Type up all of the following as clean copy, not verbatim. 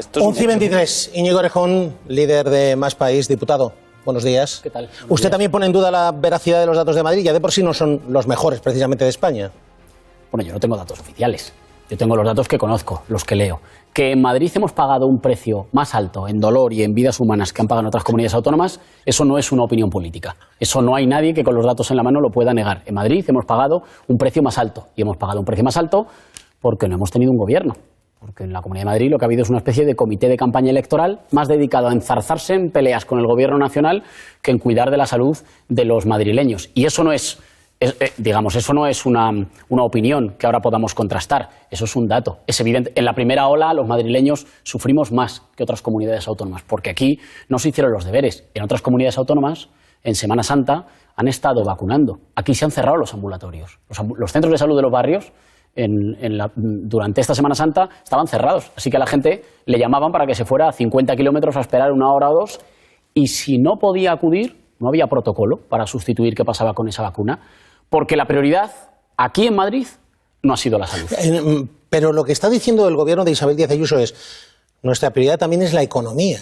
11:23, Íñigo Errejón, líder de Más País, diputado. Buenos días. ¿Qué tal? Usted también pone en duda la veracidad de los datos de Madrid, ya de por sí no son los mejores precisamente de España. Bueno, yo no tengo datos oficiales, yo tengo los datos que conozco, los que leo. Que en Madrid hemos pagado un precio más alto en dolor y en vidas humanas que han pagado en otras comunidades autónomas, eso no es una opinión política. Eso no hay nadie que con los datos en la mano lo pueda negar. En Madrid hemos pagado un precio más alto, y hemos pagado un precio más alto porque no hemos tenido un gobierno. Porque en la Comunidad de Madrid lo que ha habido es una especie de comité de campaña electoral más dedicado a enzarzarse en peleas con el Gobierno nacional que en cuidar de la salud de los madrileños. Y eso no es, eso no es una opinión que ahora podamos contrastar. Eso es un dato. Es evidente. En la primera ola los madrileños sufrimos más que otras comunidades autónomas, porque aquí no se hicieron los deberes. En otras comunidades autónomas, en Semana Santa, han estado vacunando. Aquí se han cerrado los ambulatorios. Los centros de salud de los barrios durante esta Semana Santa estaban cerrados, así que a la gente le llamaban para que se fuera a 50 kilómetros a esperar 1 hora o 2, y si no podía acudir, no había protocolo para sustituir qué pasaba con esa vacuna, porque la prioridad aquí en Madrid no ha sido la salud. Pero lo que está diciendo el gobierno de Isabel Díaz Ayuso es: nuestra prioridad también es la economía,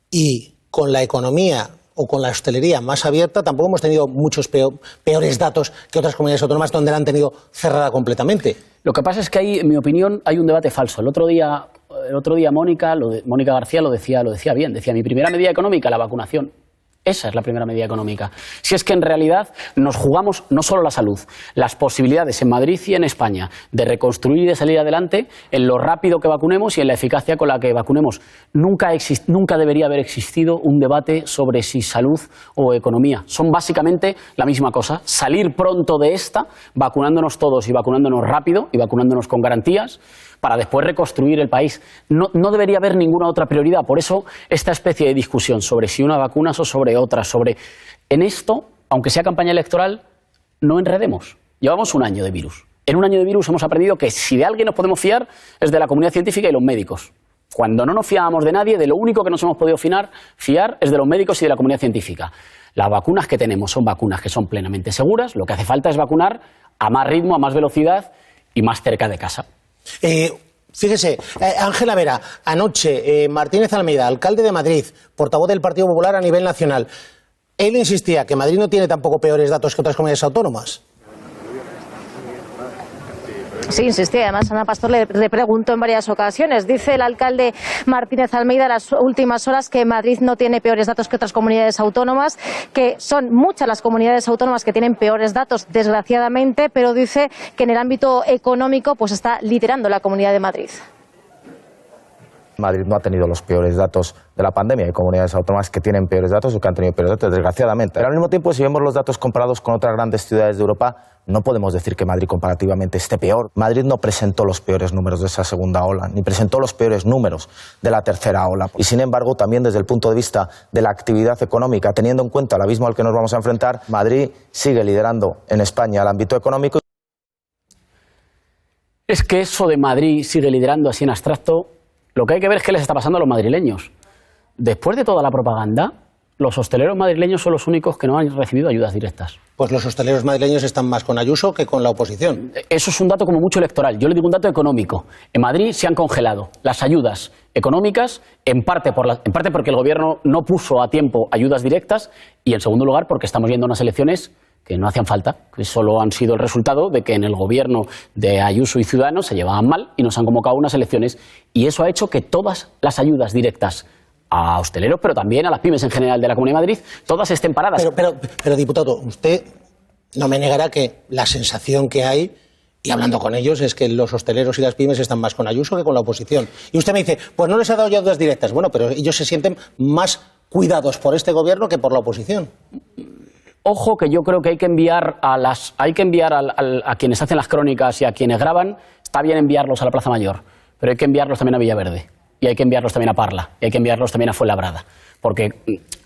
y con la economía o con la hostelería más abierta tampoco hemos tenido muchos peores datos que otras comunidades autónomas donde la han tenido cerrada completamente. Lo que pasa es que ahí, en mi opinión, hay un debate falso. El otro día Mónica García lo decía bien. Decía, mi primera medida económica, la vacunación. Esa es la primera medida económica. Si es que en realidad nos jugamos no solo la salud, las posibilidades en Madrid y en España de reconstruir y de salir adelante en lo rápido que vacunemos y en la eficacia con la que vacunemos. Nunca debería haber existido un debate sobre si salud o economía. Son básicamente la misma cosa. Salir pronto de esta, vacunándonos todos y vacunándonos rápido y vacunándonos con garantías, para después reconstruir el país. No debería haber ninguna otra prioridad. Por eso, esta especie de discusión sobre si una vacuna o sobre otra, en esto, aunque sea campaña electoral, no enredemos. Llevamos un año de virus. En un año de virus hemos aprendido que si de alguien nos podemos fiar es de la comunidad científica y los médicos. Cuando no nos fiábamos de nadie, de lo único que nos hemos podido fiar es de los médicos y de la comunidad científica. Las vacunas que tenemos son vacunas que son plenamente seguras. Lo que hace falta es vacunar a más ritmo, a más velocidad y más cerca de casa. Fíjese, Ángela Vera, anoche Martínez Almeida, alcalde de Madrid, portavoz del Partido Popular a nivel nacional, él insistía que Madrid no tiene tampoco peores datos que otras comunidades autónomas. Sí, insistía. Además, Ana Pastor le preguntó en varias ocasiones. Dice el alcalde Martínez Almeida en las últimas horas que Madrid no tiene peores datos que otras comunidades autónomas, que son muchas las comunidades autónomas que tienen peores datos, desgraciadamente, pero dice que en el ámbito económico pues está liderando la Comunidad de Madrid. Madrid no ha tenido los peores datos de la pandemia. Hay comunidades autónomas que tienen peores datos o que han tenido peores datos, desgraciadamente. Pero al mismo tiempo, si vemos los datos comparados con otras grandes ciudades de Europa, no podemos decir que Madrid comparativamente esté peor. Madrid no presentó los peores números de esa segunda ola, ni presentó los peores números de la tercera ola. Y sin embargo, también desde el punto de vista de la actividad económica, teniendo en cuenta el abismo al que nos vamos a enfrentar, Madrid sigue liderando en España el ámbito económico. Es que eso de Madrid sigue liderando así en abstracto. Lo que hay que ver es qué les está pasando a los madrileños. Después de toda la propaganda, los hosteleros madrileños son los únicos que no han recibido ayudas directas. Pues los hosteleros madrileños están más con Ayuso que con la oposición. Eso es un dato como mucho electoral. Yo le digo un dato económico. En Madrid se han congelado las ayudas económicas, en parte porque el gobierno no puso a tiempo ayudas directas y, en segundo lugar, porque estamos yendo a unas elecciones que no hacían falta, que solo han sido el resultado de que en el gobierno de Ayuso y Ciudadanos se llevaban mal y nos han convocado a unas elecciones, y eso ha hecho que todas las ayudas directas a hosteleros, pero también a las pymes en general de la Comunidad de Madrid, todas estén paradas. Pero diputado, usted no me negará que la sensación que hay, y hablando con ellos, es que los hosteleros y las pymes están más con Ayuso que con la oposición. Y usted me dice, pues no les ha dado ayudas directas. Bueno, pero ellos se sienten más cuidados por este gobierno que por la oposición. Ojo, que yo creo que hay que enviar a quienes hacen las crónicas y a quienes graban. Está bien enviarlos a la Plaza Mayor, pero hay que enviarlos también a Villaverde, y hay que enviarlos también a Parla, y hay que enviarlos también a Fuenlabrada, porque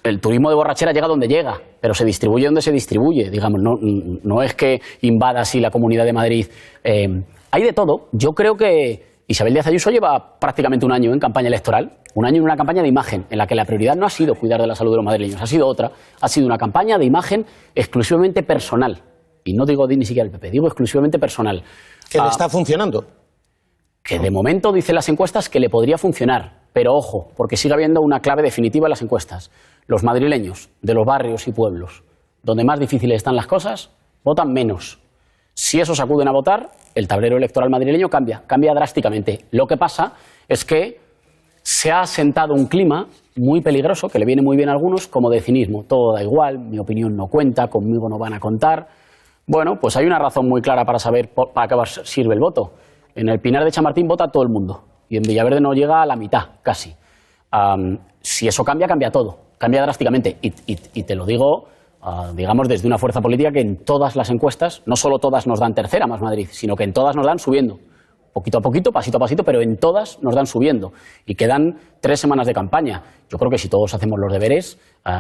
el turismo de borrachera llega donde llega, pero se distribuye donde se distribuye, digamos, no es que invada así la Comunidad de Madrid. Hay de todo. Yo creo que Isabel Díaz Ayuso lleva prácticamente un año en campaña electoral, un año en una campaña de imagen, en la que la prioridad no ha sido cuidar de la salud de los madrileños, ha sido otra, ha sido una campaña de imagen exclusivamente personal. Y no digo ni siquiera el PP, digo exclusivamente personal. ¿Que le está funcionando? Que de momento dicen las encuestas que le podría funcionar. Pero ojo, porque sigue habiendo una clave definitiva en las encuestas. Los madrileños de los barrios y pueblos donde más difíciles están las cosas, votan menos. Si esos acuden a votar, el tablero electoral madrileño cambia drásticamente. Lo que pasa es que se ha asentado un clima muy peligroso, que le viene muy bien a algunos, como de cinismo. Todo da igual, mi opinión no cuenta, conmigo no van a contar. Bueno, pues hay una razón muy clara para saber para qué sirve el voto. En el Pinar de Chamartín vota todo el mundo y en Villaverde no llega a la mitad, casi. Si eso cambia, cambia todo, cambia drásticamente. Y te lo digo, digamos, desde una fuerza política que en todas las encuestas, no solo todas nos dan tercera más Madrid, sino que en todas nos dan subiendo. Poquito a poquito, pasito a pasito, pero en todas nos dan subiendo. Y quedan 3 semanas de campaña. Yo creo que si todos hacemos los deberes,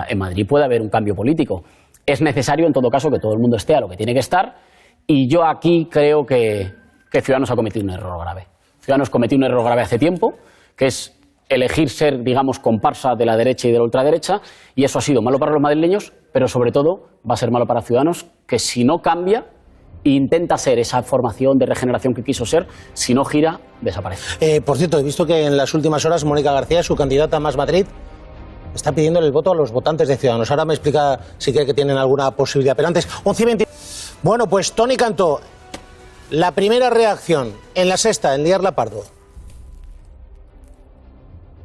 en Madrid puede haber un cambio político. Es necesario, en todo caso, que todo el mundo esté a lo que tiene que estar. Y yo aquí creo que Ciudadanos ha cometido un error grave. Ciudadanos cometió un error grave hace tiempo, que es elegir ser, digamos, comparsa de la derecha y de la ultraderecha. Y eso ha sido malo para los madrileños, pero sobre todo va a ser malo para Ciudadanos, que si no cambia intenta ser esa formación de regeneración que quiso ser, si no gira, desaparece. Por cierto, he visto que en las últimas horas Mónica García, su candidata a Más Madrid, está pidiendo el voto a los votantes de Ciudadanos. Ahora me explica si cree que tienen alguna posibilidad. Pero antes, 11:20. Bueno, pues Toni Cantó, la primera reacción en La Sexta, en liarla pardo.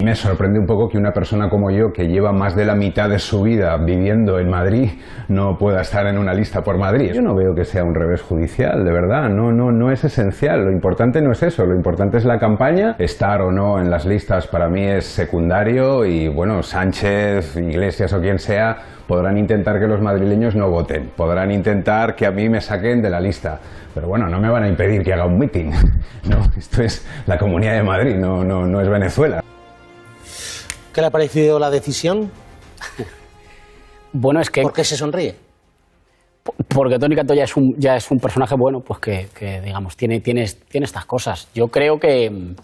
Me sorprende un poco que una persona como yo, que lleva más de la mitad de su vida viviendo en Madrid, no pueda estar en una lista por Madrid. Yo no veo que sea un revés judicial, de verdad, no es esencial. Lo importante no es eso, lo importante es la campaña. Estar o no en las listas para mí es secundario y, bueno, Sánchez, Iglesias o quien sea podrán intentar que los madrileños no voten, podrán intentar que a mí me saquen de la lista, pero bueno, no me van a impedir que haga un mitin. No, esto es la Comunidad de Madrid, no es Venezuela. ¿Qué le ha parecido la decisión? Bueno, es que... ¿Por qué se sonríe? Porque Toni Cantó ya es un personaje bueno, pues que digamos, tiene estas cosas. Yo creo que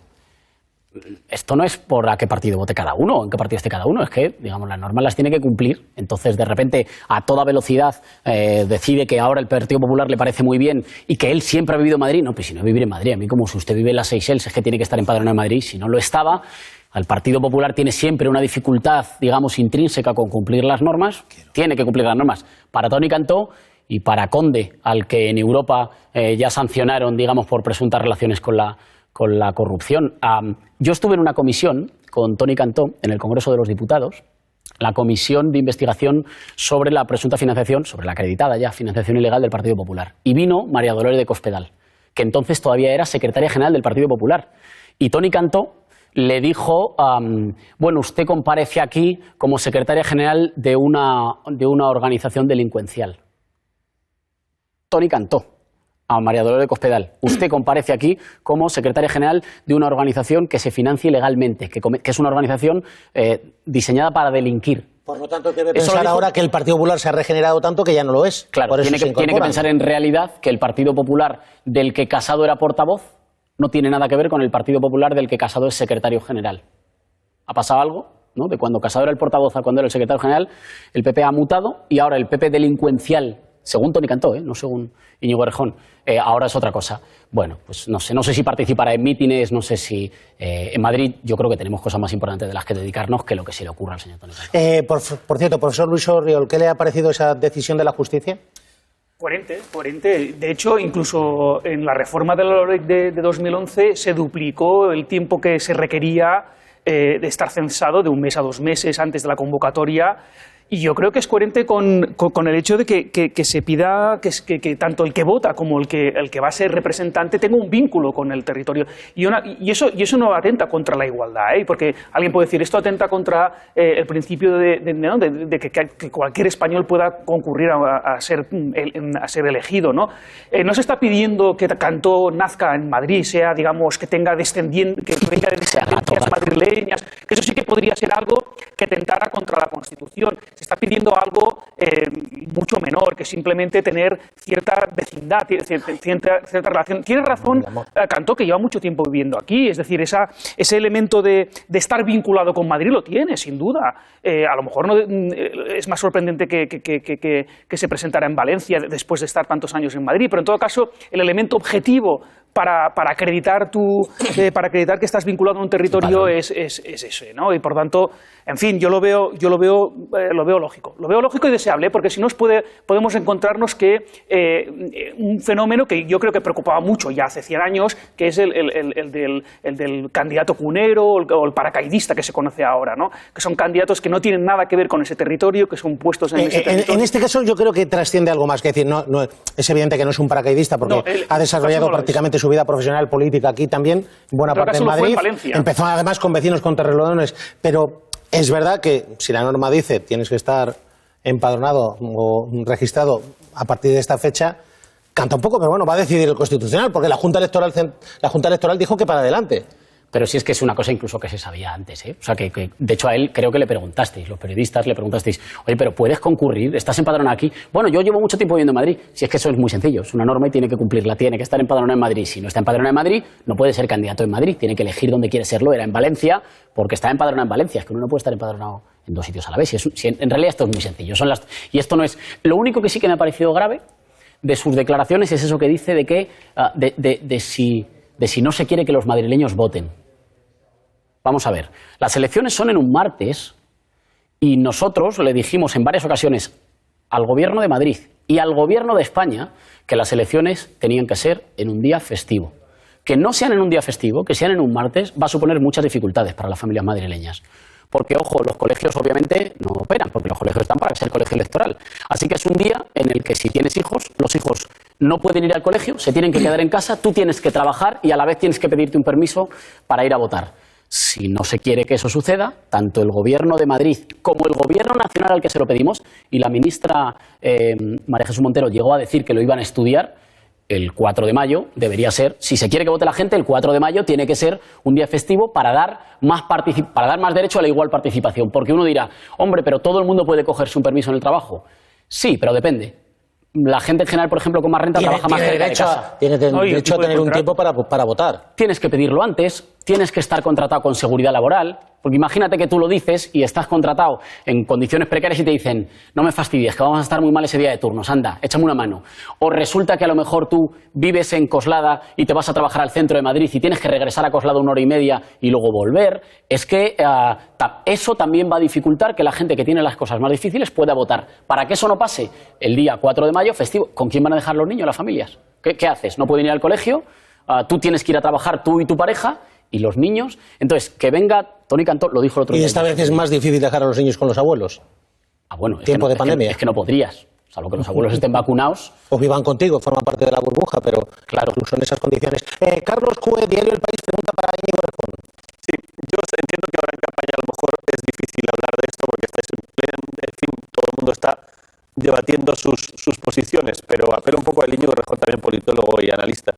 esto no es por a qué partido vote cada uno o en qué partido esté cada uno, es que, digamos, las normas las tiene que cumplir. Entonces, de repente, a toda velocidad, decide que ahora el Partido Popular le parece muy bien y que él siempre ha vivido en Madrid. No, pues si no vivir en Madrid, a mí como si usted vive en las Seychelles, es que tiene que estar empadronado en Madrid. Si no lo estaba, el Partido Popular tiene siempre una dificultad, digamos, intrínseca con cumplir las normas. Tiene que cumplir las normas. Para Toni Cantó y para Conde, al que en Europa ya sancionaron, digamos, por presuntas relaciones con la corrupción. Yo estuve en una comisión con Toni Cantó en el Congreso de los Diputados, la comisión de investigación sobre la presunta financiación, sobre la acreditada ya financiación ilegal del Partido Popular. Y vino María Dolores de Cospedal, que entonces todavía era secretaria general del Partido Popular. Y Toni Cantó le dijo, bueno, usted comparece aquí como secretaria general de una organización delincuencial. Toni Cantó a María Dolores de Cospedal, usted comparece aquí como secretaria general de una organización que se financia ilegalmente, que es una organización diseñada para delinquir. Por lo tanto, debe pensar ahora que el Partido Popular se ha regenerado tanto que ya no lo es. Claro, tiene que pensar en realidad que el Partido Popular del que Casado era portavoz no tiene nada que ver con el Partido Popular del que Casado es secretario general. ¿Ha pasado algo? ¿No? De cuando Casado era el portavoz a cuando era el secretario general, el PP ha mutado y ahora el PP delincuencial, según Toni Cantó, no según Íñigo Errejón, ahora es otra cosa. Bueno, pues no sé si participará en mítines, no sé si en Madrid yo creo que tenemos cosas más importantes de las que dedicarnos que lo que se le ocurra al señor Toni Cantó. Por cierto, profesor Luis Orriol, ¿qué le ha parecido esa decisión de la justicia? Coherente. De hecho, incluso en la reforma de la ley de 2011 se duplicó el tiempo que se requería de estar censado de 1 mes a 2 meses antes de la convocatoria. Y yo creo que es coherente con el hecho de que se pida que tanto el que vota como el que va a ser representante tenga un vínculo con el territorio. Y eso no atenta contra la igualdad, porque alguien puede decir esto atenta contra el principio de que cualquier español pueda concurrir a ser elegido, ¿no? No se está pidiendo que Cantó nazca en Madrid, sea, digamos, que tenga que venga de descendencias madrileñas, que eso sí que podría ser algo que atentara contra la Constitución. Se está pidiendo algo mucho menor, que simplemente tener cierta vecindad, cierta relación. Tiene razón Cantó, que lleva mucho tiempo viviendo aquí, es decir, ese elemento de estar vinculado con Madrid lo tiene, sin duda. A lo mejor es más sorprendente que se presentara en Valencia después de estar tantos años en Madrid, pero en todo caso el elemento objetivo para acreditar que estás vinculado a un territorio es ese, ¿no? Y por tanto, en fin, yo lo veo lógico. Lo veo lógico y deseable, porque si no podemos encontrarnos que un fenómeno que yo creo que preocupaba mucho ya hace 100 años, que es el del candidato cunero o el paracaidista que se conoce ahora, ¿no? Que son candidatos que no tienen nada que ver con ese territorio, que son puestos en ese territorio. En este caso yo creo que trasciende algo más, que decir, no, es evidente que no es un paracaidista, porque ha desarrollado prácticamente su vida profesional, política aquí también, buena parte en Madrid. Empezó además con vecinos contrarrelodones, pero es verdad que si la norma dice tienes que estar empadronado o registrado a partir de esta fecha, canta un poco, pero bueno, va a decidir el Constitucional, porque la Junta Electoral dijo que para adelante. Pero sí es que es una cosa incluso que se sabía antes, ¿eh? O sea, que de hecho a él creo que le preguntasteis, los periodistas le preguntasteis, oye, pero ¿puedes concurrir? ¿Estás empadronado aquí? Bueno, yo llevo mucho tiempo viviendo en Madrid. Si es que eso es muy sencillo, es una norma y tiene que cumplirla, tiene que estar empadronado en Madrid. Si no está empadronado en Madrid, no puede ser candidato en Madrid, tiene que elegir dónde quiere serlo. Era en Valencia, porque está empadronado en Valencia. Es que uno no puede estar empadronado en 2 sitios a la vez. En realidad esto es muy sencillo. Y esto no es... Lo único que sí que me ha parecido grave de sus declaraciones es eso que dice de que de si no se quiere que los madrileños voten. Vamos a ver, las elecciones son en un martes y nosotros le dijimos en varias ocasiones al Gobierno de Madrid y al Gobierno de España que las elecciones tenían que ser en un día festivo. Que no sean en un día festivo, que sean en un martes, va a suponer muchas dificultades para las familias madrileñas. Porque, ojo, los colegios obviamente no operan, porque los colegios están para ser colegio electoral. Así que es un día en el que si tienes hijos, los hijos no pueden ir al colegio, se tienen que quedar en casa, tú tienes que trabajar y a la vez tienes que pedirte un permiso para ir a votar. Si no se quiere que eso suceda, tanto el Gobierno de Madrid como el Gobierno nacional al que se lo pedimos, y la ministra María Jesús Montero llegó a decir que lo iban a estudiar, el 4 de mayo debería ser, si se quiere que vote la gente, el 4 de mayo tiene que ser un día festivo para dar más derecho a la igual participación. Porque uno dirá, hombre, pero todo el mundo puede cogerse un permiso en el trabajo. Sí, pero depende. La gente en general, por ejemplo, con más renta trabaja más cerca de casa. Tiene derecho a tener un tiempo para votar. Tienes que pedirlo antes, tienes que estar contratado con seguridad laboral, porque imagínate que tú lo dices y estás contratado en condiciones precarias y te dicen, no me fastidies, que vamos a estar muy mal ese día de turnos, anda, échame una mano. O resulta que a lo mejor tú vives en Coslada y te vas a trabajar al centro de Madrid y tienes que regresar a Coslada 1 hora y media y luego volver. Es que eso también va a dificultar que la gente que tiene las cosas más difíciles pueda votar. Para que eso no pase, el día 4 de mayo, festivo, ¿con quién van a dejar los niños, las familias? ¿Qué haces? ¿No pueden ir al colegio? Tú tienes que ir a trabajar, tú y tu pareja, y los niños. Entonces, que venga Toni Cantó, lo dijo el otro día. ¿Y esta vez es más difícil dejar a los niños con los abuelos? Bueno, tiempo de pandemia. Es que no podrías, salvo que los abuelos estén vacunados. O vivan contigo, forman parte de la burbuja, pero claro, incluso en esas condiciones. Carlos Cue, Diario El País, pregunta para Íñigo Errejón. Sí, yo entiendo que ahora en campaña a lo mejor es difícil hablar de esto porque estáis en fin, todo el mundo está debatiendo sus posiciones, pero apelo un poco a Íñigo Errejón, también politólogo y analista.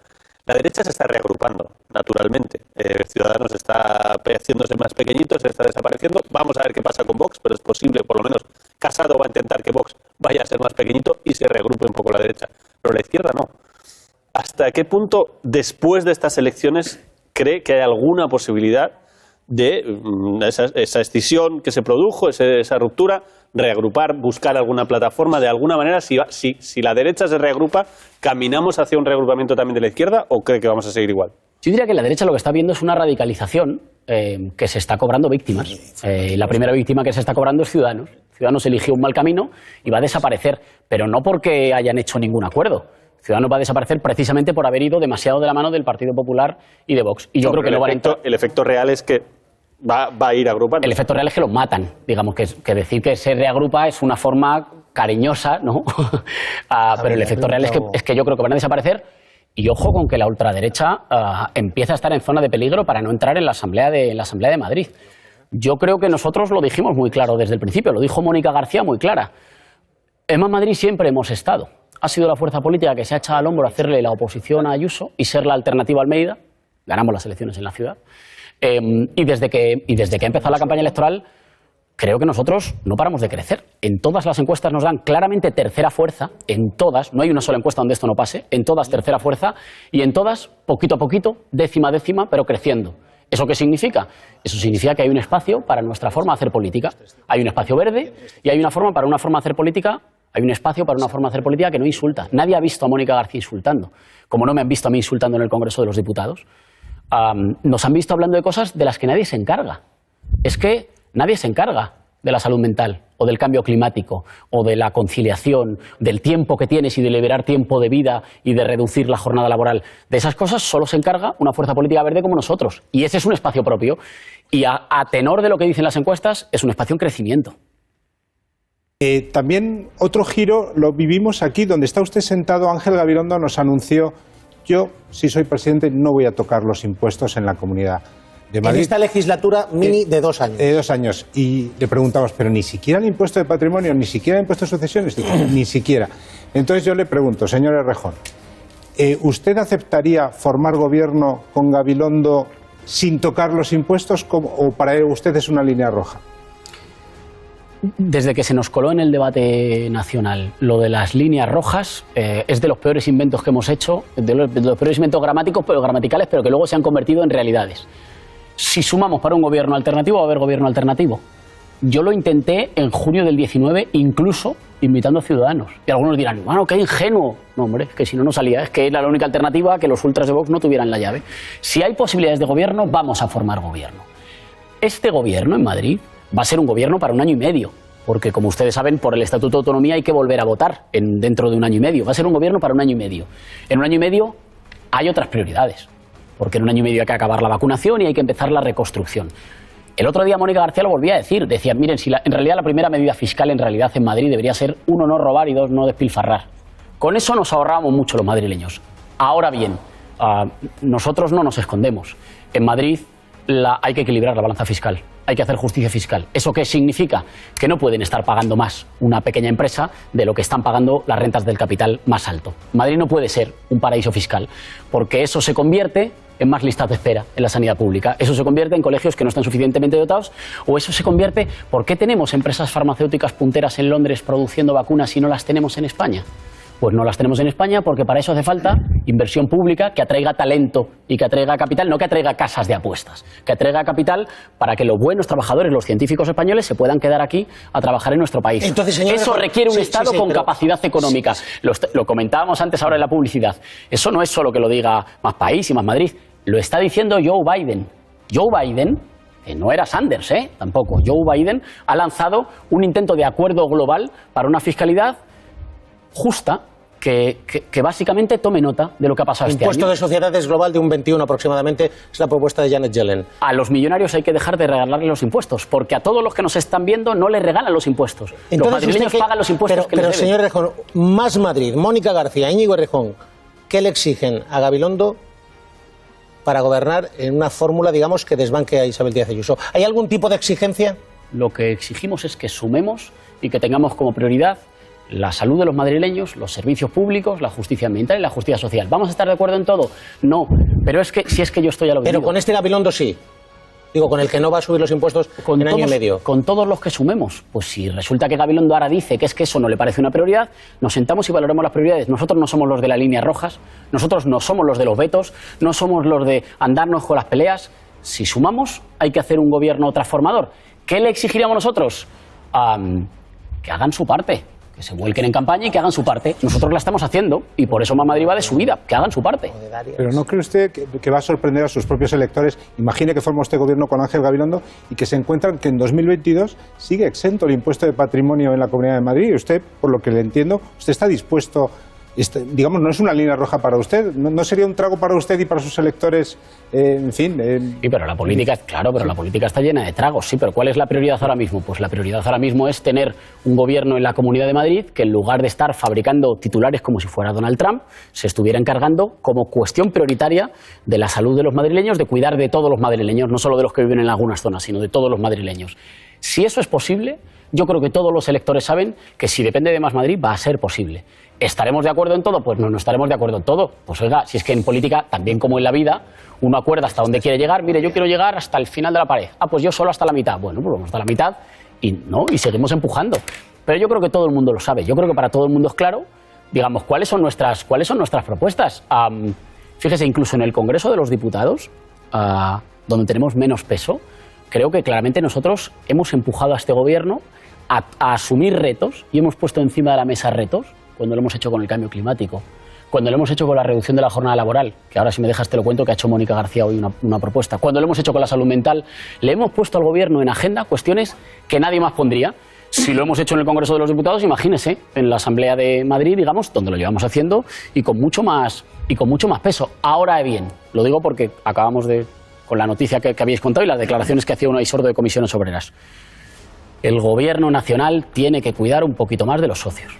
La derecha se está reagrupando, naturalmente. Ciudadanos está haciéndose más pequeñito, se está desapareciendo. Vamos a ver qué pasa con Vox, pero es posible, por lo menos Casado va a intentar que Vox vaya a ser más pequeñito y se reagrupe un poco la derecha. Pero la izquierda no. ¿Hasta qué punto, después de estas elecciones, cree que hay alguna posibilidad de esa escisión que se produjo, esa ruptura, reagrupar, buscar alguna plataforma? De alguna manera, si la derecha se reagrupa, ¿caminamos hacia un reagrupamiento también de la izquierda o cree que vamos a seguir igual? Yo diría que la derecha lo que está viendo es una radicalización que se está cobrando víctimas. La primera víctima que se está cobrando es Ciudadanos. Ciudadanos eligió un mal camino y va a desaparecer, pero no porque hayan hecho ningún acuerdo. Ciudadanos va a desaparecer precisamente por haber ido demasiado de la mano del Partido Popular y de Vox. Y yo creo que no van a entrar. El efecto real es que va a ir agrupando. El efecto real es que los matan. Digamos que decir que se reagrupa es una forma cariñosa, ¿no? Pero el efecto real es que yo creo que van a desaparecer. Y ojo con que la ultraderecha empieza a estar en zona de peligro para no entrar en la Asamblea de Madrid. Yo creo que nosotros lo dijimos muy claro desde el principio, lo dijo Mónica García muy clara. En Más Madrid siempre hemos estado. Ha sido la fuerza política que se ha echado al hombro a hacerle la oposición a Ayuso y ser la alternativa a Almeida. Ganamos las elecciones en la ciudad. Y desde que ha empezado la campaña electoral, creo que nosotros no paramos de crecer. En todas las encuestas nos dan claramente tercera fuerza, en todas, no hay una sola encuesta donde esto no pase, en todas tercera fuerza y en todas, poquito a poquito, décima a décima, pero creciendo. ¿Eso qué significa? Eso significa que hay un espacio para nuestra forma de hacer política. Hay un espacio verde y hay una forma para una forma de hacer política Hay un espacio para una forma de hacer política que no insulta. Nadie ha visto a Mónica García insultando, como no me han visto a mí insultando en el Congreso de los Diputados. Nos han visto hablando de cosas de las que nadie se encarga. Es que nadie se encarga de la salud mental, o del cambio climático, o de la conciliación, del tiempo que tienes y de liberar tiempo de vida y de reducir la jornada laboral. De esas cosas solo se encarga una fuerza política verde como nosotros. Y ese es un espacio propio. Y a tenor de lo que dicen las encuestas, es un espacio en crecimiento. También otro giro lo vivimos aquí, donde está usted sentado. Ángel Gabilondo nos anunció: yo, si soy presidente, no voy a tocar los impuestos en la Comunidad de Madrid. En esta legislatura mini de 2 años. De 2 años. Y le preguntamos, pero ni siquiera el impuesto de patrimonio, ni siquiera el impuesto de sucesiones. Dijo, ni siquiera. Entonces yo le pregunto, señor Errejón, ¿usted aceptaría formar gobierno con Gabilondo sin tocar los impuestos, o para usted es una línea roja? Desde que se nos coló en el debate nacional lo de las líneas rojas, es de los peores inventos que hemos hecho, de los peores inventos gramaticales, pero que luego se han convertido en realidades. Si sumamos para un gobierno alternativo, va a haber gobierno alternativo. Yo lo intenté en junio del 19, incluso invitando a Ciudadanos. Y algunos dirán, bueno, qué ingenuo. No, hombre, es que si no, no salía. Es que era la única alternativa, que los ultras de Vox no tuvieran la llave. Si hay posibilidades de gobierno, vamos a formar gobierno. Este gobierno en Madrid va a ser un gobierno para 1 año y medio, porque como ustedes saben, por el Estatuto de Autonomía hay que volver a votar dentro de 1 año y medio. Va a ser un gobierno para 1 año y medio. En 1 año y medio hay otras prioridades, porque en 1 año y medio hay que acabar la vacunación y hay que empezar la reconstrucción. El otro día Mónica García lo volvía a decir, decía, miren, si en realidad la primera medida fiscal en realidad en Madrid debería ser 1, no robar y 2, no despilfarrar. Con eso nos ahorramos mucho los madrileños. Ahora bien, nosotros no nos escondemos. En Madrid hay que equilibrar la balanza fiscal. Hay que hacer justicia fiscal. ¿Eso qué significa? Que no pueden estar pagando más una pequeña empresa de lo que están pagando las rentas del capital más alto. Madrid no puede ser un paraíso fiscal, porque eso se convierte en más listas de espera en la sanidad pública. Eso se convierte en colegios que no están suficientemente dotados, o eso se convierte... ¿Por qué tenemos empresas farmacéuticas punteras en Londres produciendo vacunas y no las tenemos en España? Pues no las tenemos en España porque para eso hace falta inversión pública que atraiga talento y que atraiga capital, no que atraiga casas de apuestas, que atraiga capital para que los buenos trabajadores, los científicos españoles, se puedan quedar aquí a trabajar en nuestro país. Entonces, señor, eso requiere un Estado con capacidad económica. Lo comentábamos antes ahora en la publicidad. Eso no es solo que lo diga Más País y Más Madrid. Lo está diciendo Joe Biden. Joe Biden, que no era Sanders, tampoco. Joe Biden ha lanzado un intento de acuerdo global para una fiscalidad justa, que básicamente tome nota de lo que ha pasado este año. Impuesto de sociedades global de un 21 aproximadamente, es la propuesta de Janet Yellen. A los millonarios hay que dejar de regalarles los impuestos, porque a todos los que nos están viendo no les regalan los impuestos. Entonces, los madrileños pagan los impuestos que les deben. Pero, señor Errejón, Más Madrid, Mónica García, Íñigo Errejón, ¿qué le exigen a Gabilondo para gobernar en una fórmula, digamos, que desbanque a Isabel Díaz Ayuso? ¿Hay algún tipo de exigencia? Lo que exigimos es que sumemos y que tengamos como prioridad la salud de los madrileños, los servicios públicos, la justicia ambiental y la justicia social. ¿Vamos a estar de acuerdo en todo? No, pero es que si es que yo estoy a lo que Pero digo. con este Gabilondo sí. Digo, con el que no va a subir los impuestos en año y medio. Con todos los que sumemos. Pues si resulta que Gabilondo ahora dice que es que eso no le parece una prioridad, nos sentamos y valoramos las prioridades. Nosotros no somos los de las líneas rojas, nosotros no somos los de los vetos, no somos los de andarnos con las peleas. Si sumamos, hay que hacer un gobierno transformador. ¿Qué le exigiríamos nosotros? Que hagan su parte. Que se vuelquen en campaña y que hagan su parte. Nosotros la estamos haciendo y por eso Más Madrid va de subida. Que hagan su parte. Pero ¿no cree usted que va a sorprender a sus propios electores? Imagine que forma este gobierno con Ángel Gabilondo y que se encuentran que en 2022 sigue exento el impuesto de patrimonio en la Comunidad de Madrid. Y usted, por lo que le entiendo, usted está dispuesto... digamos, no es una línea roja para usted, no sería un trago para usted y para sus electores, en fin. Sí, pero la política, claro, pero la política está llena de tragos, sí, pero ¿cuál es la prioridad ahora mismo? Pues la prioridad ahora mismo es tener un gobierno en la Comunidad de Madrid que en lugar de estar fabricando titulares como si fuera Donald Trump, se estuviera encargando como cuestión prioritaria de la salud de los madrileños, de cuidar de todos los madrileños, no solo de los que viven en algunas zonas, sino de todos los madrileños. Si eso es posible, yo creo que todos los electores saben que si depende de Más Madrid va a ser posible. ¿Estaremos de acuerdo en todo? Pues no estaremos de acuerdo en todo. Pues oiga, si es que en política, también como en la vida, uno acuerda hasta dónde quiere llegar. Mire, yo quiero llegar hasta el final de la pared. Ah, pues yo solo hasta la mitad. Bueno, pues vamos hasta la mitad y seguimos empujando. Pero yo creo que todo el mundo lo sabe. Yo creo que para todo el mundo es claro, digamos, cuáles son nuestras propuestas. Fíjese, incluso en el Congreso de los Diputados, donde tenemos menos peso, creo que claramente nosotros hemos empujado a este gobierno a asumir retos, y hemos puesto encima de la mesa retos, cuando lo hemos hecho con el cambio climático, cuando lo hemos hecho con la reducción de la jornada laboral, que ahora si me dejas te lo cuento, que ha hecho Mónica García hoy una propuesta, cuando lo hemos hecho con la salud mental, le hemos puesto al Gobierno en agenda cuestiones que nadie más pondría. Si lo hemos hecho en el Congreso de los Diputados, imagínese, en la Asamblea de Madrid, digamos, donde lo llevamos haciendo y con mucho más peso. Ahora bien, lo digo porque acabamos con la noticia que habéis contado y las declaraciones que hacía Unai Sordo de Comisiones Obreras. El Gobierno nacional tiene que cuidar un poquito más de los socios.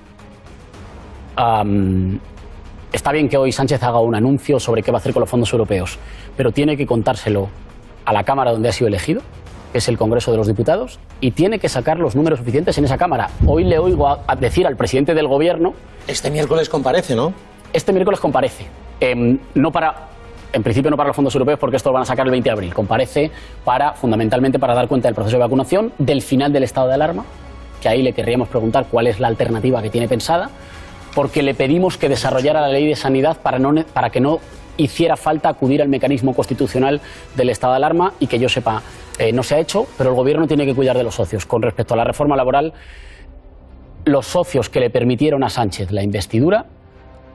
Está bien que hoy Sánchez haga un anuncio sobre qué va a hacer con los fondos europeos, pero tiene que contárselo a la Cámara donde ha sido elegido, que es el Congreso de los Diputados, y tiene que sacar los números suficientes en esa Cámara. Hoy le oigo a decir al presidente del Gobierno... Este miércoles comparece, ¿no? Este miércoles comparece. En principio no para los fondos europeos, porque esto lo van a sacar el 20 de abril. Comparece fundamentalmente para dar cuenta del proceso de vacunación, del final del estado de alarma, que ahí le querríamos preguntar cuál es la alternativa que tiene pensada, porque le pedimos que desarrollara la ley de sanidad para que no hiciera falta acudir al mecanismo constitucional del estado de alarma, y que yo sepa no se ha hecho, pero el Gobierno tiene que cuidar de los socios. Con respecto a la reforma laboral, los socios que le permitieron a Sánchez la investidura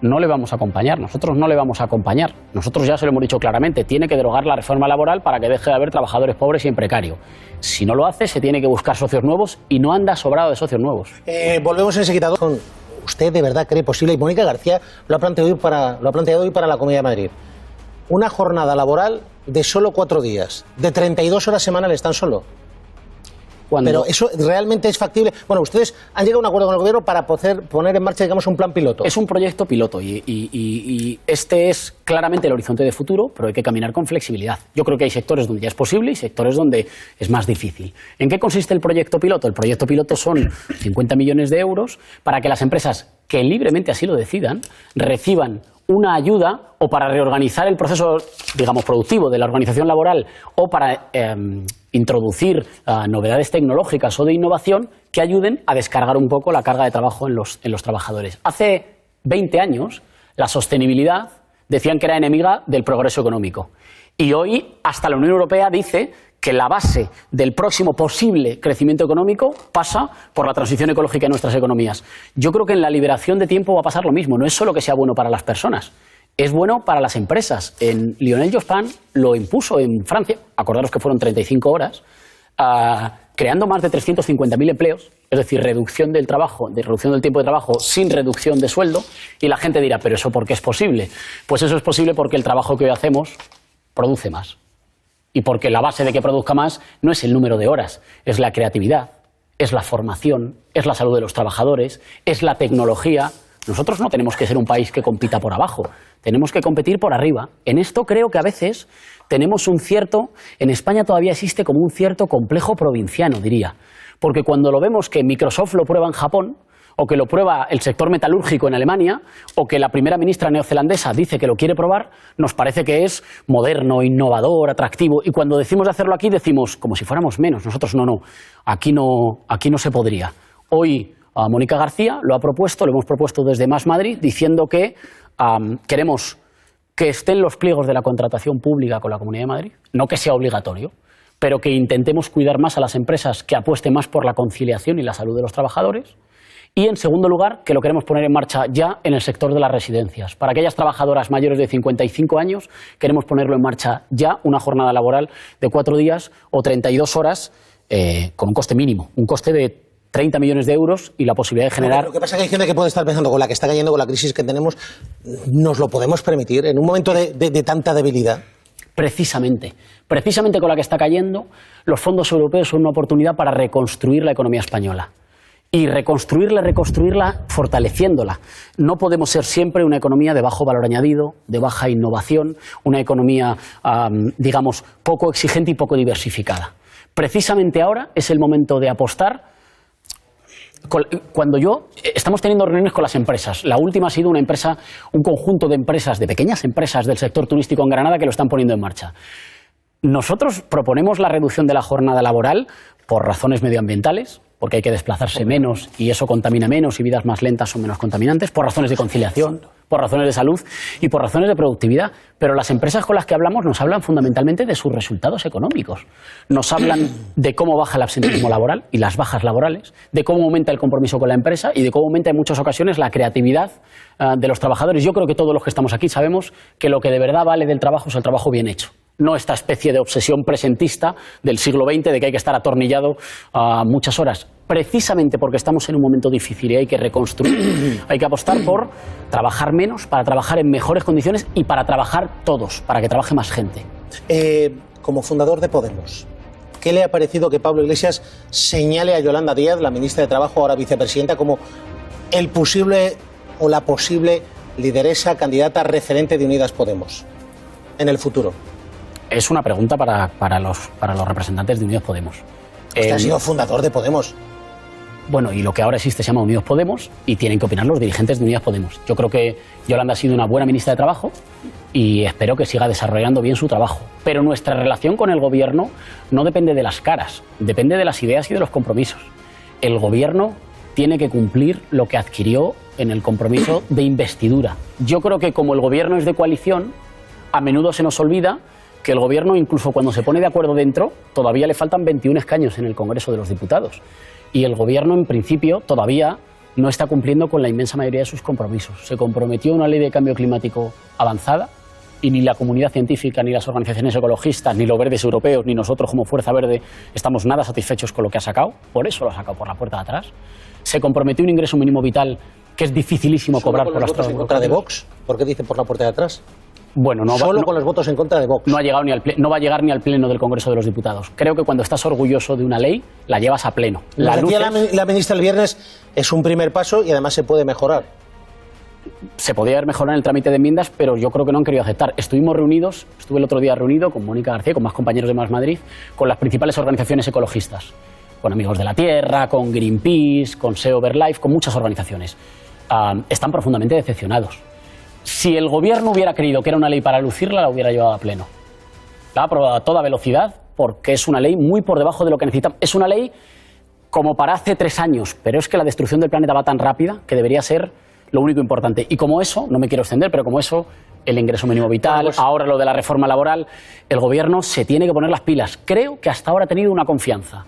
no le vamos a acompañar, nosotros no le vamos a acompañar. Nosotros ya se lo hemos dicho claramente, tiene que derogar la reforma laboral para que deje de haber trabajadores pobres y en precario. Si no lo hace, se tiene que buscar socios nuevos, y no anda sobrado de socios nuevos. Volvemos enseguida con... ¿Usted de verdad cree posible? Y Mónica García lo ha planteado hoy para la Comunidad de Madrid. Una jornada laboral de solo 4 días, de 32 horas semanales tan solo. Pero eso realmente es factible. Bueno, ustedes han llegado a un acuerdo con el Gobierno para poder poner en marcha, digamos, un plan piloto. Es un proyecto piloto y este es claramente el horizonte de futuro, pero hay que caminar con flexibilidad. Yo creo que hay sectores donde ya es posible y sectores donde es más difícil. ¿En qué consiste el proyecto piloto? El proyecto piloto son 50 millones de euros para que las empresas que libremente así lo decidan reciban una ayuda, o para reorganizar el proceso, digamos, productivo de la organización laboral, o para introducir novedades tecnológicas o de innovación que ayuden a descargar un poco la carga de trabajo en los trabajadores. Hace 20 años la sostenibilidad decían que era enemiga del progreso económico, y hoy hasta la Unión Europea dice que la base del próximo posible crecimiento económico pasa por la transición ecológica de nuestras economías. Yo creo que en la liberación de tiempo va a pasar lo mismo. No es solo que sea bueno para las personas, es bueno para las empresas. Lionel Jospin lo impuso en Francia, acordaros que fueron 35 horas, creando más de 350.000 empleos, es decir, reducción del tiempo de trabajo sin reducción de sueldo, y la gente dirá, ¿pero eso por qué es posible? Pues eso es posible porque el trabajo que hoy hacemos produce más. Y porque la base de que produzca más no es el número de horas, es la creatividad, es la formación, es la salud de los trabajadores, es la tecnología. Nosotros no tenemos que ser un país que compita por abajo, tenemos que competir por arriba. En esto creo que a veces tenemos en España todavía existe como un cierto complejo provinciano, diría. Porque cuando lo vemos que Microsoft lo prueba en Japón, o que lo prueba el sector metalúrgico en Alemania, o que la primera ministra neozelandesa dice que lo quiere probar, nos parece que es moderno, innovador, atractivo. Y cuando decimos de hacerlo aquí, decimos como si fuéramos menos. Nosotros no, aquí no se podría. Hoy Mónica García lo hemos propuesto desde Más Madrid, diciendo que queremos que estén los pliegos de la contratación pública con la Comunidad de Madrid, no que sea obligatorio, pero que intentemos cuidar más a las empresas, que apuesten más por la conciliación y la salud de los trabajadores. Y, en segundo lugar, que lo queremos poner en marcha ya en el sector de las residencias. Para aquellas trabajadoras mayores de 55 años, queremos ponerlo en marcha ya, una jornada laboral de 4 días o 32 horas con un coste mínimo, un coste de 30 millones de euros y la posibilidad de generar... Lo que pasa es que hay gente que puede estar pensando, con la que está cayendo, con la crisis que tenemos, ¿nos lo podemos permitir en un momento de tanta debilidad? Precisamente con la que está cayendo, los fondos europeos son una oportunidad para reconstruir la economía española. Y reconstruirla fortaleciéndola. No podemos ser siempre una economía de bajo valor añadido, de baja innovación, una economía, digamos, poco exigente y poco diversificada. Precisamente ahora es el momento de apostar. Estamos teniendo reuniones con las empresas. La última ha sido un conjunto de empresas, de pequeñas empresas del sector turístico en Granada, que lo están poniendo en marcha. Nosotros proponemos la reducción de la jornada laboral por razones medioambientales, porque hay que desplazarse menos y eso contamina menos y vidas más lentas son menos contaminantes, por razones de conciliación, por razones de salud y por razones de productividad. Pero las empresas con las que hablamos nos hablan fundamentalmente de sus resultados económicos. Nos hablan de cómo baja el absentismo laboral y las bajas laborales, de cómo aumenta el compromiso con la empresa y de cómo aumenta en muchas ocasiones la creatividad de los trabajadores. Yo creo que todos los que estamos aquí sabemos que lo que de verdad vale del trabajo es el trabajo bien hecho. No esta especie de obsesión presentista del siglo XX de que hay que estar atornillado muchas horas. Precisamente porque estamos en un momento difícil y hay que reconstruir, hay que apostar por trabajar menos, para trabajar en mejores condiciones y para trabajar todos, para que trabaje más gente. Como fundador de Podemos, ¿qué le ha parecido que Pablo Iglesias señale a Yolanda Díaz, la ministra de Trabajo, ahora vicepresidenta, como el posible o la posible lideresa, candidata referente de Unidas Podemos en el futuro? Es una pregunta para los representantes de Unidos Podemos. Usted ha sido fundador de Podemos. Bueno, y lo que ahora existe se llama Unidos Podemos y tienen que opinar los dirigentes de Unidas Podemos. Yo creo que Yolanda ha sido una buena ministra de Trabajo y espero que siga desarrollando bien su trabajo. Pero nuestra relación con el Gobierno no depende de las caras, depende de las ideas y de los compromisos. El Gobierno tiene que cumplir lo que adquirió en el compromiso de investidura. Yo creo que como el Gobierno es de coalición, a menudo se nos olvida que el Gobierno, incluso cuando se pone de acuerdo dentro, todavía le faltan 21 escaños en el Congreso de los Diputados. Y el Gobierno, en principio, todavía no está cumpliendo con la inmensa mayoría de sus compromisos. Se comprometió a una ley de cambio climático avanzada y ni la comunidad científica, ni las organizaciones ecologistas, ni los verdes europeos, ni nosotros como Fuerza Verde estamos nada satisfechos con lo que ha sacado. Por eso lo ha sacado por la puerta de atrás. Se comprometió un ingreso mínimo vital que es dificilísimo cobrar por las votos en contra de Vox. ¿Por qué dice por la puerta de atrás? Bueno, con los votos en contra de Vox. No va a llegar ni al pleno del Congreso de los Diputados. Creo que cuando estás orgulloso de una ley, la llevas a pleno. La ministra el viernes, es un primer paso y además se puede mejorar. Se podía haber mejorado en el trámite de enmiendas, pero yo creo que no han querido aceptar. Estuve el otro día reunido con Mónica García, con más compañeros de Más Madrid, con las principales organizaciones ecologistas, con Amigos de la Tierra, con Greenpeace, con SEO Verlife, con muchas organizaciones. Están profundamente decepcionados. Si el Gobierno hubiera querido que era una ley para lucirla, la hubiera llevado a pleno. La ha aprobado a toda velocidad porque es una ley muy por debajo de lo que necesitamos. Es una ley como para hace 3 años, pero es que la destrucción del planeta va tan rápida que debería ser lo único importante. Y como eso, no me quiero extender, pero como eso, el ingreso mínimo vital, ahora lo de la reforma laboral, el Gobierno se tiene que poner las pilas. Creo que hasta ahora ha tenido una confianza.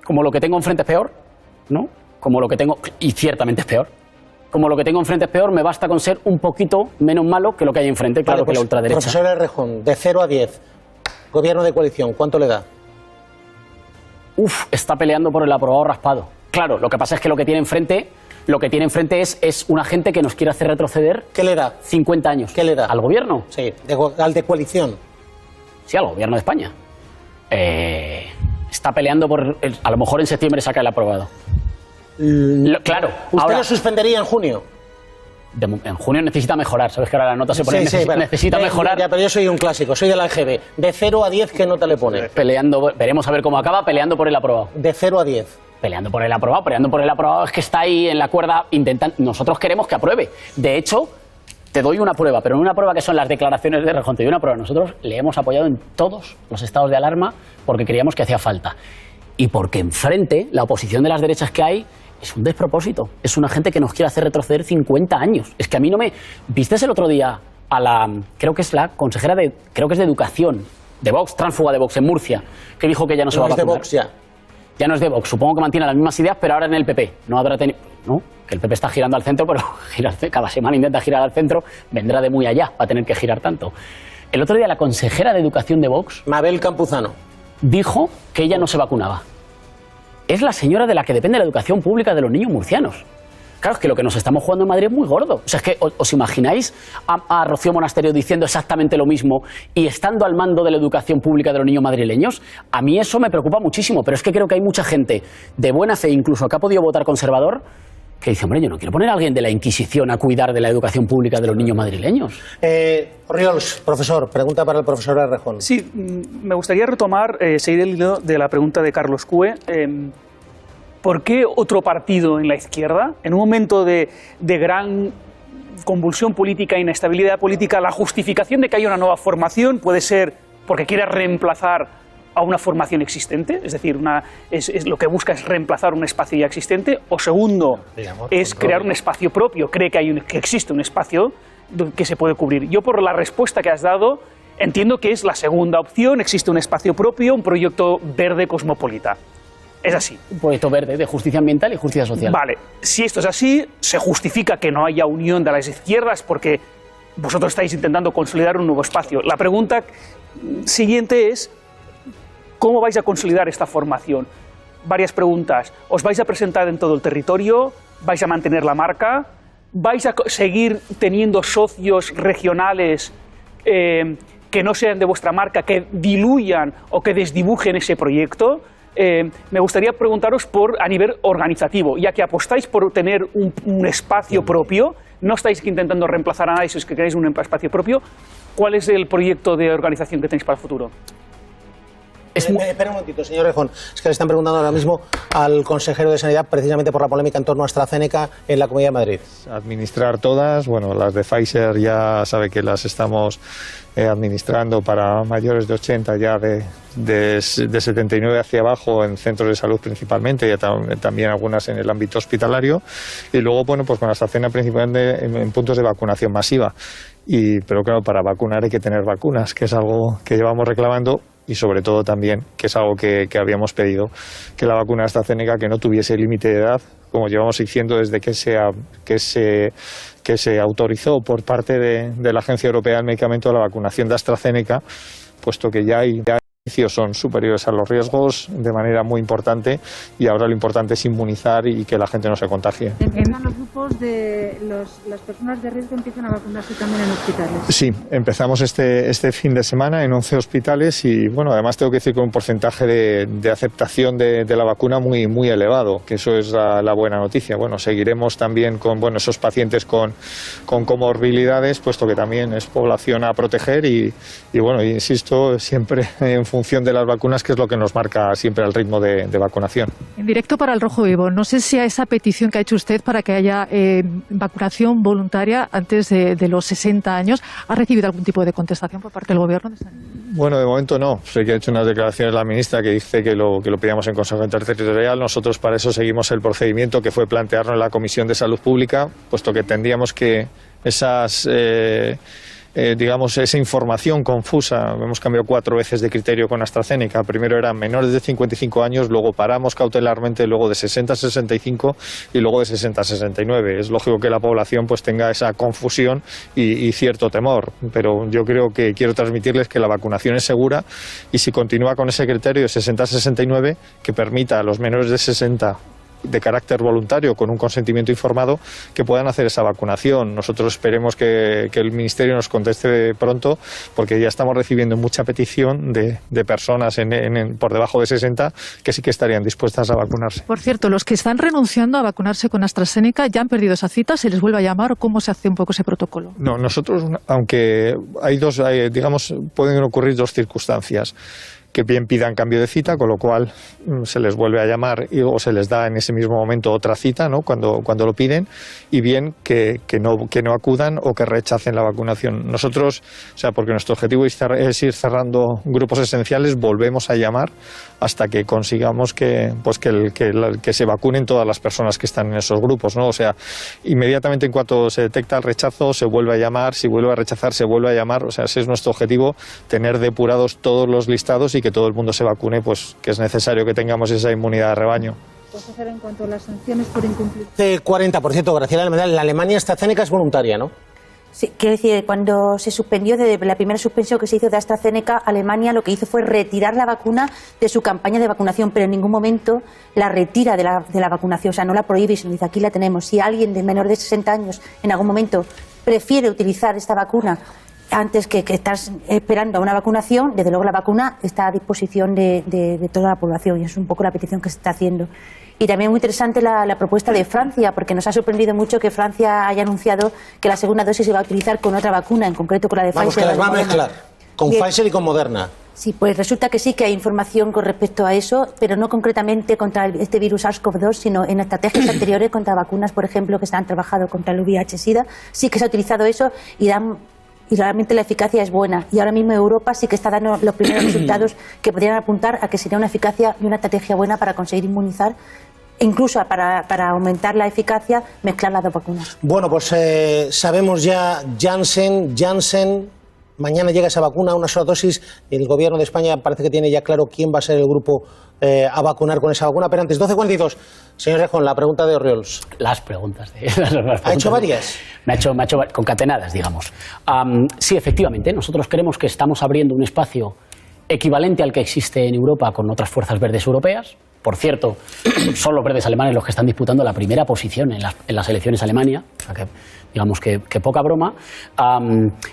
Como lo que tengo enfrente es peor, ¿no? Como lo que tengo, y ciertamente es peor. Como lo que tengo enfrente es peor, me basta con ser un poquito menos malo que lo que hay enfrente, claro, que la ultraderecha. Profesor Errejón, de 0 a 10, Gobierno de coalición, ¿cuánto le da? Está peleando por el aprobado raspado. Claro, lo que pasa es que lo que tiene enfrente es una gente que nos quiere hacer retroceder. ¿Qué le da? 50 años. ¿Qué le da? ¿Al Gobierno? Sí, al de coalición. Sí, al Gobierno de España. Está peleando por... a lo mejor en septiembre saca el aprobado. Claro. ¿Usted lo suspendería en junio? En junio necesita mejorar. ¿Sabes que ahora la nota se pone necesita mejorar? Pero yo soy un clásico, soy del AGB. De 0 a 10, ¿qué nota le pone? Veremos a ver cómo acaba, peleando por el aprobado. De 0 a 10. Peleando por el aprobado es que está ahí en la cuerda intentando... Nosotros queremos que apruebe. De hecho, te doy una prueba, pero no una prueba que son las declaraciones de Errejón, te doy una prueba. Nosotros le hemos apoyado en todos los estados de alarma porque creíamos que hacía falta. Y porque enfrente, la oposición de las derechas que hay es un despropósito. Es una gente que nos quiere hacer retroceder 50 años. Es que a mí no me... ¿Viste el otro día a la... creo que es la consejera de... creo que es de Educación, de Vox, tránsfuga de Vox en Murcia, que dijo que ya no se va a vacunar? No es de Vox ya. Ya no es de Vox. Supongo que mantiene las mismas ideas, pero ahora en el PP. No habrá tenido... No, que el PP está girando al centro, pero cada semana intenta girar al centro. Vendrá de muy allá, va a tener que girar tanto. El otro día la consejera de Educación de Vox... Mabel Campuzano. Dijo que ella no se vacunaba. Es la señora de la que depende la educación pública de los niños murcianos. Claro, es que lo que nos estamos jugando en Madrid es muy gordo. O sea, es que os imagináis a Rocío Monasterio diciendo exactamente lo mismo y estando al mando de la educación pública de los niños madrileños. A mí eso me preocupa muchísimo, pero es que creo que hay mucha gente de buena fe, incluso que ha podido votar conservador, que dice, hombre, yo no quiero poner a alguien de la Inquisición a cuidar de la educación pública de los niños madrileños. Orriols, profesor, pregunta para el profesor Errejón. Sí, me gustaría retomar, seguir el hilo de la pregunta de Carlos Cue. ¿Por qué otro partido en la izquierda, en un momento de gran convulsión política, inestabilidad política, la justificación de que haya una nueva formación puede ser porque quiere reemplazar a una formación existente, es decir, lo que busca es reemplazar un espacio ya existente, o segundo, es crear un espacio propio, cree que existe un espacio que se puede cubrir. Yo, por la respuesta que has dado, entiendo que es la segunda opción, existe un espacio propio, un proyecto verde cosmopolita. Es así. Un proyecto verde de justicia ambiental y justicia social. Vale, si esto es así, se justifica que no haya unión de las izquierdas porque vosotros estáis intentando consolidar un nuevo espacio. La pregunta siguiente es, ¿cómo vais a consolidar esta formación? Varias preguntas. ¿Os vais a presentar en todo el territorio? ¿Vais a mantener la marca? ¿Vais a seguir teniendo socios regionales que no sean de vuestra marca, que diluyan o que desdibujen ese proyecto? Me gustaría preguntaros a nivel organizativo, ya que apostáis por tener un espacio propio, no estáis intentando reemplazar a nadie, si es que queréis un espacio propio. ¿Cuál es el proyecto de organización que tenéis para el futuro? Espera un momentito, señor Rejón. Es que le están preguntando ahora mismo al consejero de Sanidad precisamente por la polémica en torno a AstraZeneca en la Comunidad de Madrid. Administrar todas, bueno, las de Pfizer ya sabe que las estamos administrando para mayores de 80, ya de 79 hacia abajo en centros de salud principalmente, y también algunas en el ámbito hospitalario, y luego, bueno, pues con AstraZeneca principalmente en puntos de vacunación masiva. Pero claro, para vacunar hay que tener vacunas, que es algo que llevamos reclamando, y sobre todo también, que es algo que habíamos pedido, que la vacuna AstraZeneca que no tuviese límite de edad, como llevamos diciendo desde que se autorizó por parte de la Agencia Europea del Medicamento la vacunación de AstraZeneca, puesto que ya hay son superiores a los riesgos de manera muy importante, y ahora lo importante es inmunizar y que la gente no se contagie. ¿Empiezan los grupos de las personas de riesgo empiezan a vacunarse también en hospitales? Sí, empezamos este fin de semana en 11 hospitales y, bueno, además tengo que decir con un porcentaje de aceptación de la vacuna muy elevado, que eso es la buena noticia. Bueno, seguiremos también con esos pacientes con comorbilidades, puesto que también es población a proteger y bueno, insisto, siempre en función de las vacunas, que es lo que nos marca siempre el ritmo de vacunación. En directo para El Rojo Vivo, no sé si a esa petición que ha hecho usted para que haya vacunación voluntaria antes de los 60 años, ¿ha recibido algún tipo de contestación por parte del Gobierno? Bueno, de momento no. Sé que ha hecho unas declaraciones la ministra que dice que lo pedíamos en Consejo Interterritorial. Nosotros para eso seguimos el procedimiento que fue plantearlo en la Comisión de Salud Pública, puesto que entendíamos que esa información confusa, hemos cambiado 4 veces de criterio con AstraZeneca. Primero eran menores de 55 años, luego paramos cautelarmente, luego de 60 a 65 y luego de 60 a 69. Es lógico que la población pues tenga esa confusión y cierto temor, pero yo quiero transmitirles que la vacunación es segura, y si continúa con ese criterio de 60 a 69, que permita a los menores de 60 de carácter voluntario, con un consentimiento informado, que puedan hacer esa vacunación. Nosotros esperemos que el Ministerio nos conteste pronto, porque ya estamos recibiendo mucha petición de personas por debajo de 60 que sí que estarían dispuestas a vacunarse. Por cierto, los que están renunciando a vacunarse con AstraZeneca ya han perdido esa cita, ¿se les vuelve a llamar o cómo se hace un poco ese protocolo? No, nosotros, aunque pueden ocurrir 2 circunstancias: que bien pidan cambio de cita, con lo cual se les vuelve a llamar o se les da en ese mismo momento otra cita, ¿no?, cuando lo piden, y bien que no acudan o que rechacen la vacunación. Nosotros, porque nuestro objetivo es ir cerrando grupos esenciales, volvemos a llamar hasta que consigamos que se vacunen todas las personas que están en esos grupos, ¿no? Inmediatamente en cuanto se detecta el rechazo, se vuelve a llamar, si vuelve a rechazar, se vuelve a llamar. Ese es nuestro objetivo, tener depurados todos los listados y que todo el mundo se vacune, pues que es necesario que tengamos esa inmunidad de rebaño. Consejero, en cuanto a las sanciones por incumplir. 40%, Graciela Almedal. En Alemania AstraZeneca es voluntaria, ¿no? Sí, quiero decir, cuando se suspendió, de la primera suspensión que se hizo de AstraZeneca, Alemania lo que hizo fue retirar la vacuna de su campaña de vacunación, pero en ningún momento la retira de la vacunación, no la prohíbe, sino dice, aquí la tenemos. Si alguien de menor de 60 años en algún momento prefiere utilizar esta vacuna antes que estar esperando a una vacunación, desde luego la vacuna está a disposición de toda la población, y es un poco la petición que se está haciendo. Y también muy interesante la propuesta de Francia, porque nos ha sorprendido mucho que Francia haya anunciado que la segunda dosis se va a utilizar con otra vacuna, en concreto con la de Pfizer. Que las va a mezclar, con Pfizer y con Moderna. Sí, pues resulta que sí que hay información con respecto a eso, pero no concretamente contra este virus SARS-CoV-2, sino en estrategias anteriores contra vacunas, por ejemplo, que se han trabajado contra el VIH-Sida. Sí que se ha utilizado eso y dan y realmente la eficacia es buena. Y ahora mismo Europa sí que está dando los primeros resultados que podrían apuntar a que sería una eficacia y una estrategia buena para conseguir inmunizar, e incluso para aumentar la eficacia, mezclar las dos vacunas. Bueno, pues sabemos ya Janssen, mañana llega esa vacuna, una sola dosis. El gobierno de España parece que tiene ya claro quién va a ser el grupo a vacunar con esa vacuna. Pero antes, 12:42. Señor Rejón, la pregunta de Orriols. Las preguntas. ¿Ha hecho varias? Me ha hecho concatenadas, digamos. Sí, efectivamente, nosotros creemos que estamos abriendo un espacio equivalente al que existe en Europa con otras fuerzas verdes europeas. Por cierto, son los verdes alemanes los que están disputando la primera posición en las elecciones Alemania, o sea que digamos que poca broma.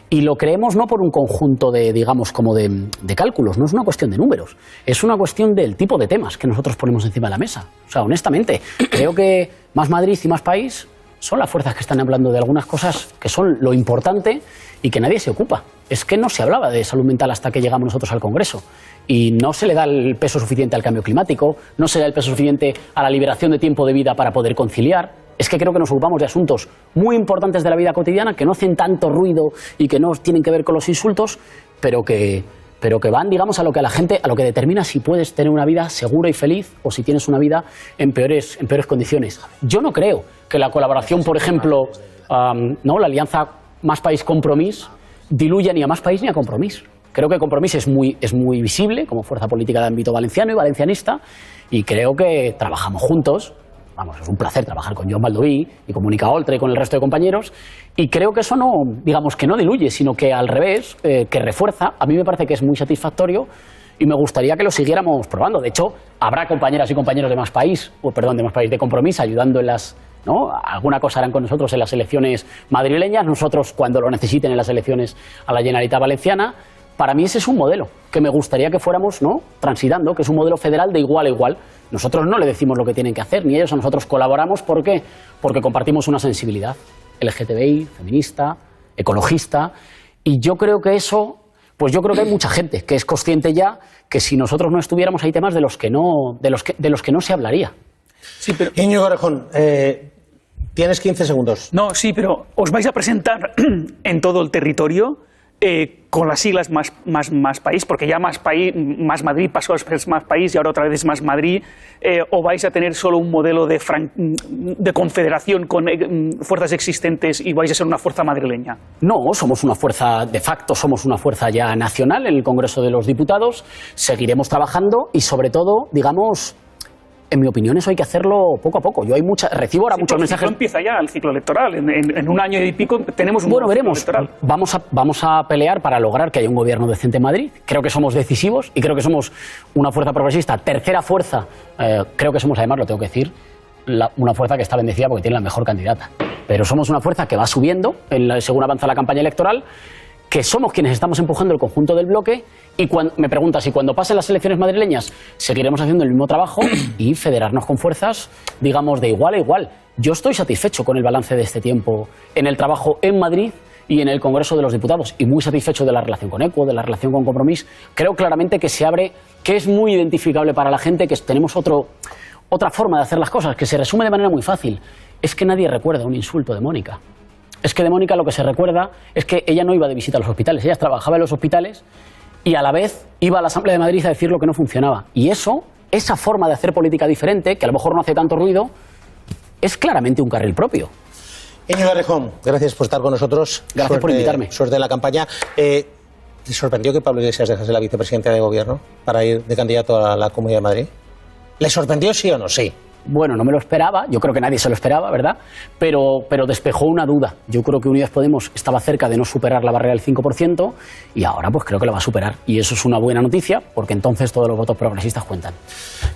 Y lo creemos no por un conjunto de cálculos, no es una cuestión de números, es una cuestión del tipo de temas que nosotros ponemos encima de la mesa. O sea, honestamente, creo que Más Madrid y Más País son las fuerzas que están hablando de algunas cosas que son lo importante y que nadie se ocupa. Es que no se hablaba de salud mental hasta que llegamos nosotros al Congreso. Y no se le da el peso suficiente al cambio climático, no se le da el peso suficiente a la liberación de tiempo de vida para poder conciliar. Es que creo que nos ocupamos de asuntos muy importantes de la vida cotidiana que no hacen tanto ruido y que no tienen que ver con los insultos, pero que van, digamos, a lo que determina si puedes tener una vida segura y feliz o si tienes una vida en peores condiciones. Yo no creo que la colaboración, por ejemplo, la alianza Más País Compromís, diluya ni a Más País ni a Compromís. Creo que Compromís es muy visible como fuerza política de ámbito valenciano y valencianista, y creo que trabajamos juntos. Vamos, es un placer trabajar con Jon Baldoví y con Mónica Oltra y con el resto de compañeros, y creo que eso no diluye, sino que al revés, que refuerza. A mí me parece que es muy satisfactorio y me gustaría que lo siguiéramos probando. De hecho, habrá compañeras y compañeros de Más País, de Compromís, ayudando en alguna cosa harán con nosotros en las elecciones madrileñas, nosotros cuando lo necesiten en las elecciones a la Generalitat Valenciana. Para mí ese es un modelo que me gustaría que fuéramos transitando, que es un modelo federal de igual a igual. Nosotros no le decimos lo que tienen que hacer, ni ellos a nosotros. Colaboramos, ¿por qué? Porque compartimos una sensibilidad LGTBI, feminista, ecologista, y yo creo que eso, pues yo creo que hay mucha gente que es consciente ya que si nosotros no estuviéramos hay temas de los que no se hablaría. Sí, pero... Íñigo Errejón, tienes 15 segundos. No, sí, pero os vais a presentar en todo el territorio con las siglas más país, porque ya Más Madrid pasó a ser Más País y ahora otra vez es Más Madrid, o vais a tener solo un modelo de confederación con fuerzas existentes y vais a ser una fuerza madrileña. No, somos una fuerza, de facto somos una fuerza ya nacional en el Congreso de los Diputados, seguiremos trabajando y sobre todo, digamos, en mi opinión, eso hay que hacerlo poco a poco. Yo recibo ahora muchos mensajes. Empieza ya el ciclo electoral. En un año y pico tenemos un nuevo ciclo electoral. Vamos a pelear para lograr que haya un gobierno decente en Madrid. Creo que somos decisivos y creo que somos una fuerza progresista. Tercera fuerza, creo que somos, además, lo tengo que decir, una fuerza que está bendecida porque tiene la mejor candidata. Pero somos una fuerza que va subiendo según avanza la campaña electoral, que somos quienes estamos empujando el conjunto del bloque, y me preguntas si cuando pasen las elecciones madrileñas seguiremos haciendo el mismo trabajo y federarnos con fuerzas, digamos, de igual a igual. Yo estoy satisfecho con el balance de este tiempo en el trabajo en Madrid y en el Congreso de los Diputados, y muy satisfecho de la relación con ECO, de la relación con Compromís. Creo claramente que se abre, que es muy identificable para la gente, que tenemos otra forma de hacer las cosas, que se resume de manera muy fácil. Es que nadie recuerda un insulto de Mónica. Es que de Mónica lo que se recuerda es que ella no iba de visita a los hospitales, ella trabajaba en los hospitales y a la vez iba a la Asamblea de Madrid a decir lo que no funcionaba. Y esa forma de hacer política diferente, que a lo mejor no hace tanto ruido, es claramente un carril propio. Íñigo Errejón, gracias por estar con nosotros. Gracias por invitarme. Suerte en la campaña. ¿Te sorprendió que Pablo Iglesias dejase la vicepresidencia de gobierno para ir de candidato a la Comunidad de Madrid? ¿Le sorprendió sí o no? Sí. Bueno, no me lo esperaba, yo creo que nadie se lo esperaba, ¿verdad? Pero despejó una duda. Yo creo que Unidas Podemos estaba cerca de no superar la barrera del 5% y ahora pues creo que la va a superar. Y eso es una buena noticia porque entonces todos los votos progresistas cuentan.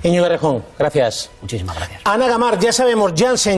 Íñigo Errejón, gracias. Muchísimas gracias. Ana Gamar, ya sabemos, Janssen.